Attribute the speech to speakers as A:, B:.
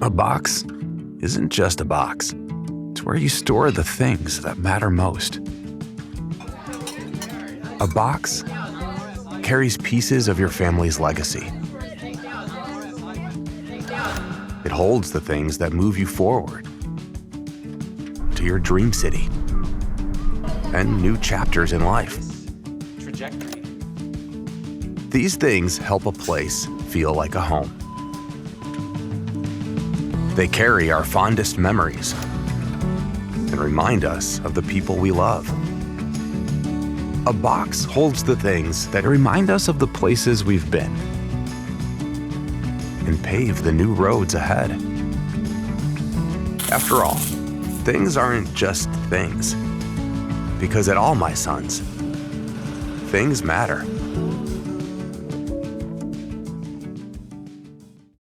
A: A box isn't just a box. It's where you store the things that matter most. A box carries pieces of your family's legacy. It holds the things that move you forward to your dream city and new chapters in life. These things help a place feel like a home. They carry our fondest memories and remind us of the people we love. A box holds the things that remind us of the places we've been and pave the new roads ahead. After all, things aren't just things, because at All My Sons, things matter.